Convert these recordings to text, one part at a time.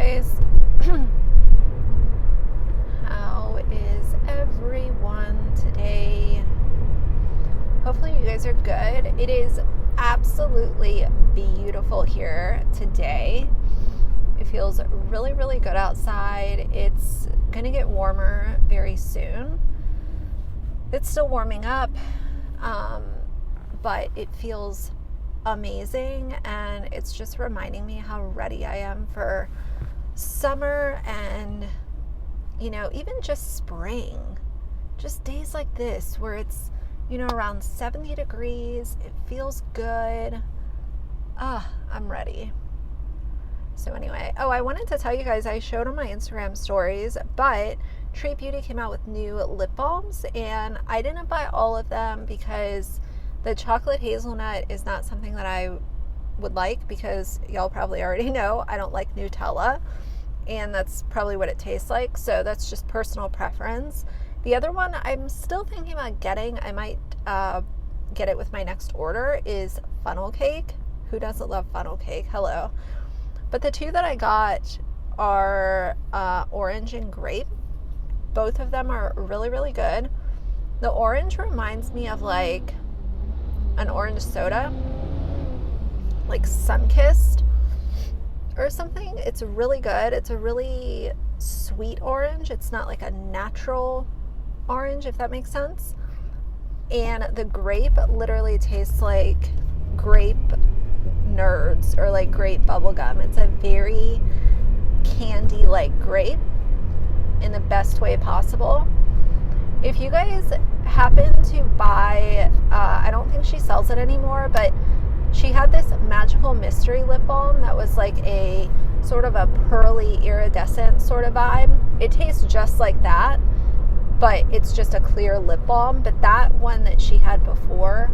guys. How is everyone today? Hopefully you guys are good. It is absolutely beautiful here today. It feels really, really good outside. It's gonna get warmer very soon. It's still warming up, but it feels amazing, and it's just reminding me how ready I am for summer and, even just spring. Just days like this where it's, around 70 degrees. It feels good. I'm ready. So anyway, I wanted to tell you guys, I showed on my Instagram stories, but Tree Beauty came out with new lip balms, and I didn't buy all of them because the chocolate hazelnut is not something that I would like, because y'all probably already know I don't like Nutella, and that's probably what it tastes like. So that's just personal preference. The other one I'm still thinking about getting, I might get it with my next order, is funnel cake. Who doesn't love funnel cake? Hello. But the two that I got are orange and grape. Both of them are really, really good. The orange reminds me of like an orange soda, like Sunkissed or something. It's really good. It's a really sweet orange. It's not like a natural orange, if that makes sense. And the grape literally tastes like grape nerds or like grape bubblegum. It's a very candy like grape in the best way possible. If you guys happen to buy, I don't think she sells it anymore, but she had this magical mystery lip balm that was like a sort of a pearly iridescent sort of vibe. It tastes just like that, but it's just a clear lip balm. But that one that she had before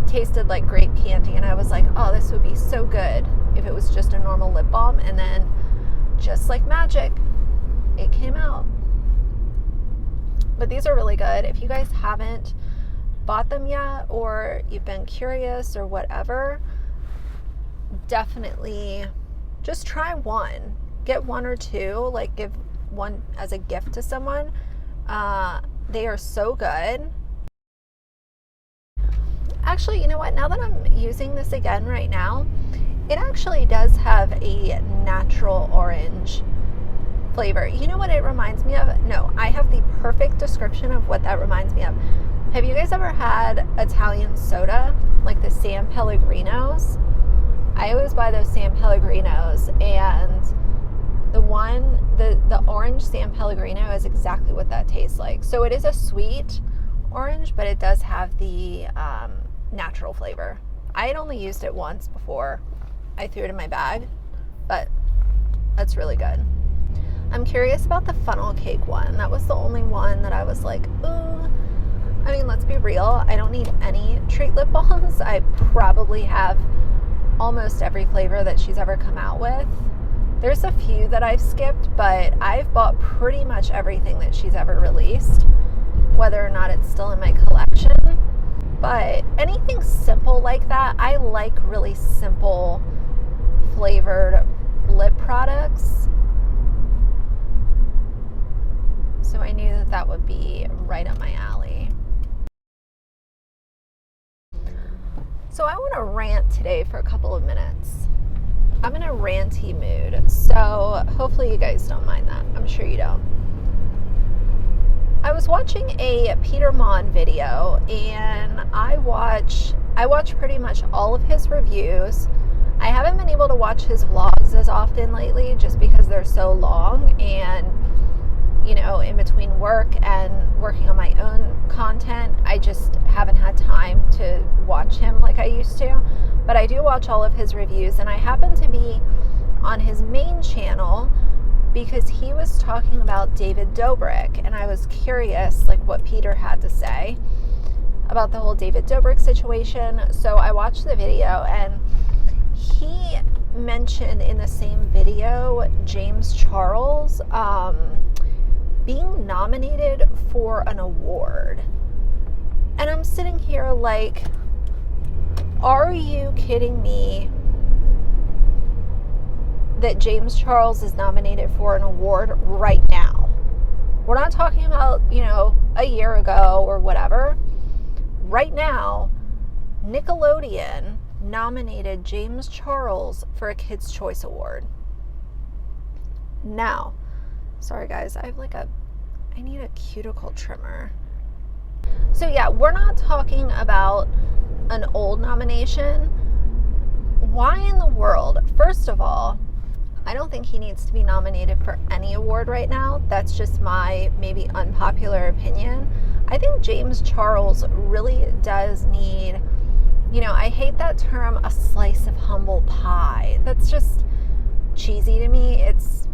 tasted like grape candy, and I was like, oh, this would be so good if it was just a normal lip balm. And then just like magic, it came out. But these are really good. If you guys haven't bought them yet, or you've been curious or whatever, definitely just try one. Get one or two, like give one as a gift to someone. They are so good. Actually, you know what? Now that I'm using this again right now, it actually does have a natural orange flavor. You know what it reminds me of? No, I have the perfect description of what that reminds me of. Have you guys ever had Italian soda, like the San Pellegrinos? I always buy those San Pellegrinos, and the orange San Pellegrino is exactly what that tastes like. So it is a sweet orange, but it does have the natural flavor. I had only used it once before I threw it in my bag, but that's really good. I'm curious about the funnel cake one. That was the only one that I was like, ooh. I mean, let's be real. I don't need any treat lip balms. I probably have almost every flavor that she's ever come out with. There's a few that I've skipped, but I've bought pretty much everything that she's ever released, whether or not it's still in my collection. But anything simple like that, I like really simple flavored lip products. So I knew that that would be right up my alley. So I want to rant today for a couple of minutes. I'm in a ranty mood, so hopefully you guys don't mind that. I'm sure you don't. I was watching a Peter Mon video, and I watch pretty much all of his reviews. I haven't been able to watch his vlogs as often lately just because they're so long, and in between work and working on my own content, I just haven't had time to watch him like I used to. But I do watch all of his reviews, and I happen to be on his main channel because he was talking about David Dobrik, and I was curious like what Peter had to say about the whole David Dobrik situation. So I watched the video, and he mentioned in the same video James Charles being nominated for an award. And I'm sitting here like, are you kidding me? that James Charles is nominated for an award right now. We're not talking about, a year ago or whatever. Right now, Nickelodeon nominated James Charles for a Kids' Choice Award. Now, sorry guys, I need a cuticle trimmer. So yeah, we're not talking about an old nomination. Why in the world? First of all, I don't think he needs to be nominated for any award right now. That's just my maybe unpopular opinion. I think James Charles really does need, I hate that term, a slice of humble pie. That's just cheesy to me. It's,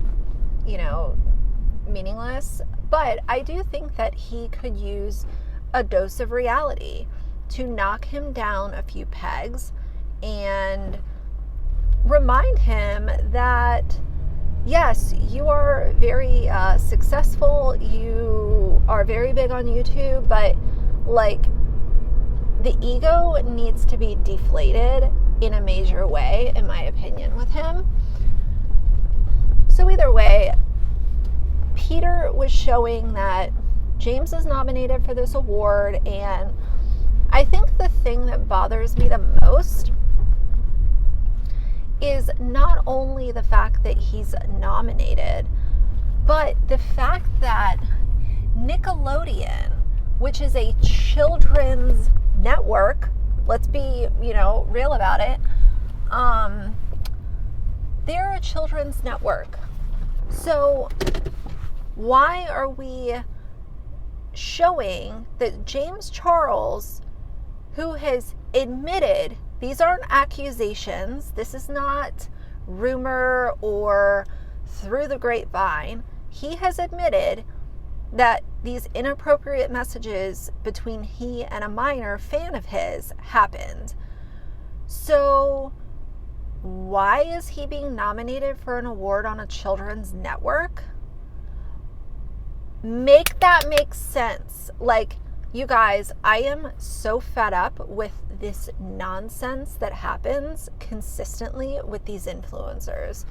meaningless. But I do think that he could use a dose of reality to knock him down a few pegs and remind him that, yes, you are very successful, you are very big on YouTube, but the ego needs to be deflated in a major way, in my opinion, with him. So either way, Peter was showing that James is nominated for this award, and I think the thing that bothers me the most is not only the fact that he's nominated, but the fact that Nickelodeon, which is a children's network, let's be, real about it, they're a children's network. So why are we showing that James Charles, who has admitted, these aren't accusations, this is not rumor or through the grapevine, he has admitted that these inappropriate messages between he and a minor fan of his happened. So why is he being nominated for an award on a children's network? Make that make sense. You guys, I am so fed up with this nonsense that happens consistently with these influencers.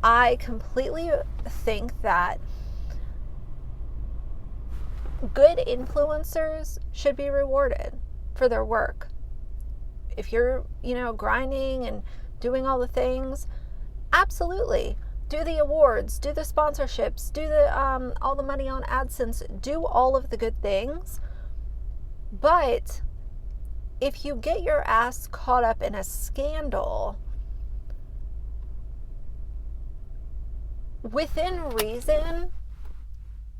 I completely think that good influencers should be rewarded for their work. If you're, grinding and doing all the things, absolutely. Do the awards, do the sponsorships, do the all the money on AdSense, do all of the good things. But if you get your ass caught up in a scandal, within reason,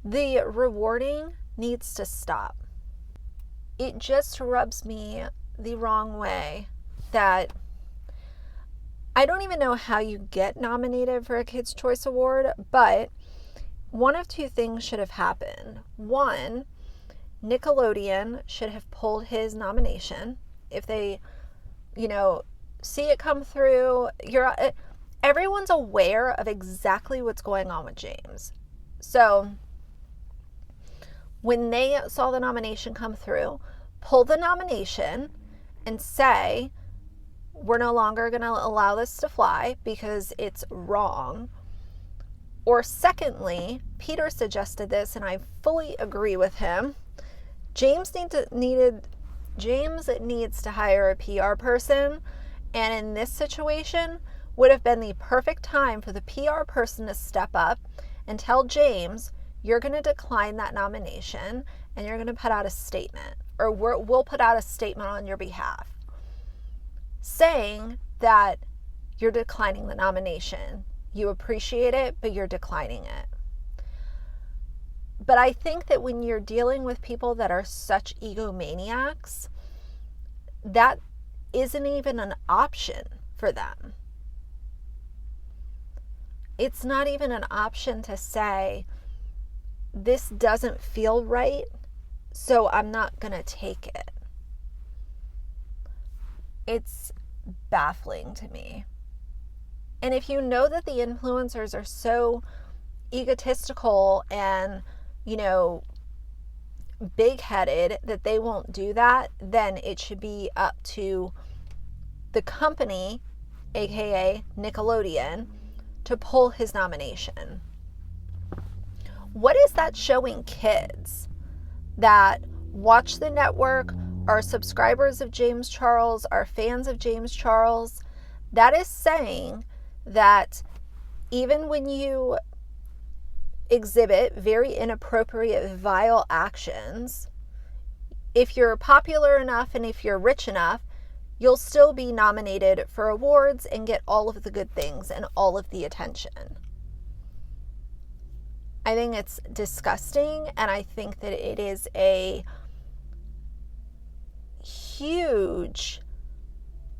the rewarding needs to stop. It just rubs me the wrong way that I don't even know how you get nominated for a Kids' Choice Award, but one of two things should have happened. One, Nickelodeon should have pulled his nomination. If they, see it come through, everyone's aware of exactly what's going on with James. So when they saw the nomination come through, pull the nomination and say, we're no longer going to allow this to fly because it's wrong. Or secondly, Peter suggested this, and I fully agree with him. James needs to hire a PR person, and in this situation would have been the perfect time for the PR person to step up and tell James, you're going to decline that nomination and you're going to put out a statement, or we'll put out a statement on your behalf saying that you're declining the nomination. You appreciate it, but you're declining it. But I think that when you're dealing with people that are such egomaniacs, that isn't even an option for them. It's not even an option to say, this doesn't feel right, so I'm not going to take it. It's baffling to me. And if you know that the influencers are so egotistical and, big-headed that they won't do that, then it should be up to the company aka Nickelodeon, to pull his nomination. What is that showing kids that watch the network, are subscribers of James Charles, are fans of James Charles? That is saying that even when you exhibit very inappropriate, vile actions, if you're popular enough and if you're rich enough, you'll still be nominated for awards and get all of the good things and all of the attention. I think it's disgusting, and I think that it is a huge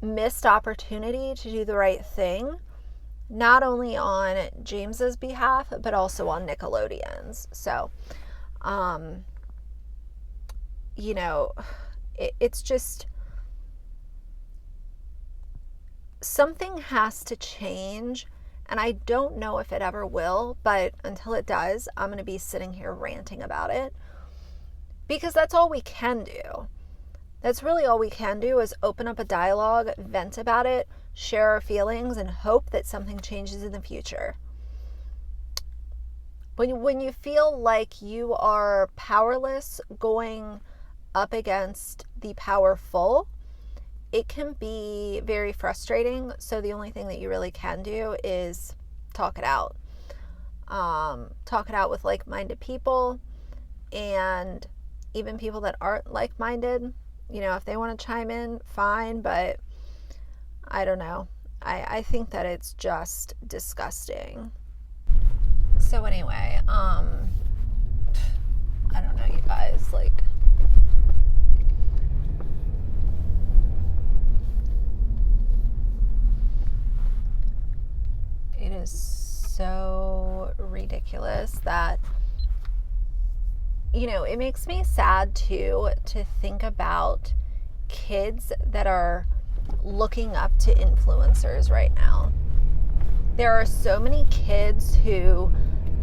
missed opportunity to do the right thing, not only on James's behalf, but also on Nickelodeon's. So, it's just, something has to change, and I don't know if it ever will, but until it does, I'm going to be sitting here ranting about it, because that's all we can do. That's really all we can do, is open up a dialogue, vent about it, share our feelings, and hope that something changes in the future. When you feel like you are powerless going up against the powerful, it can be very frustrating. So the only thing that you really can do is talk it out. Talk it out with like-minded people, and even people that aren't like-minded. If they want to chime in, fine, but I don't know. I think that it's just disgusting. So anyway, I don't know, you guys, it is so ridiculous that, it makes me sad too, to think about kids that are looking up to influencers right now. There are so many kids who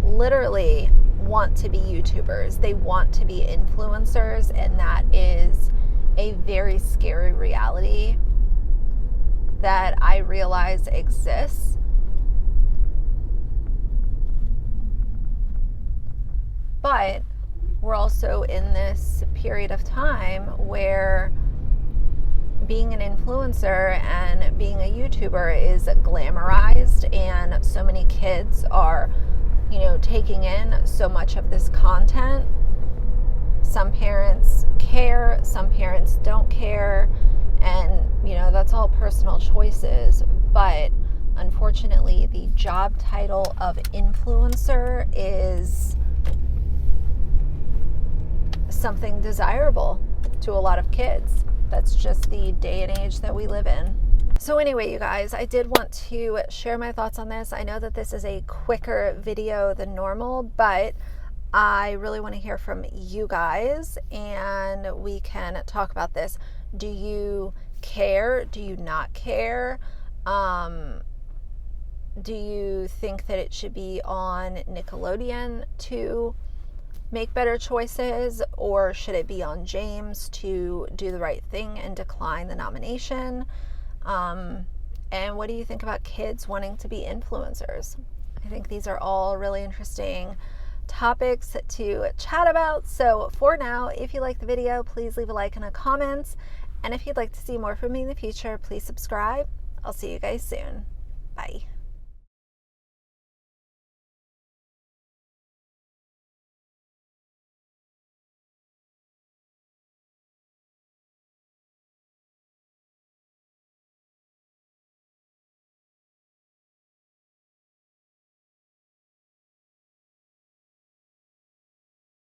literally want to be YouTubers. They want to be influencers, and that is a very scary reality that I realize exists. But we're also in this period of time where being an influencer and being a YouTuber is glamorized, and so many kids are, taking in so much of this content. Some parents care, some parents don't care, and, that's all personal choices. But unfortunately, the job title of influencer is something desirable to a lot of kids. That's just the day and age that we live in. So anyway, you guys, I did want to share my thoughts on this. I know that this is a quicker video than normal, but I really want to hear from you guys, and we can talk about this. Do you care? Do you not care? Do you think that it should be on Nickelodeon to make better choices, or should it be on James to do the right thing and decline the nomination? And what do you think about kids wanting to be influencers? I think these are all really interesting topics to chat about. So for now, if you like the video, please leave a like and a comment. And if you'd like to see more from me in the future, please subscribe. I'll see you guys soon. Bye.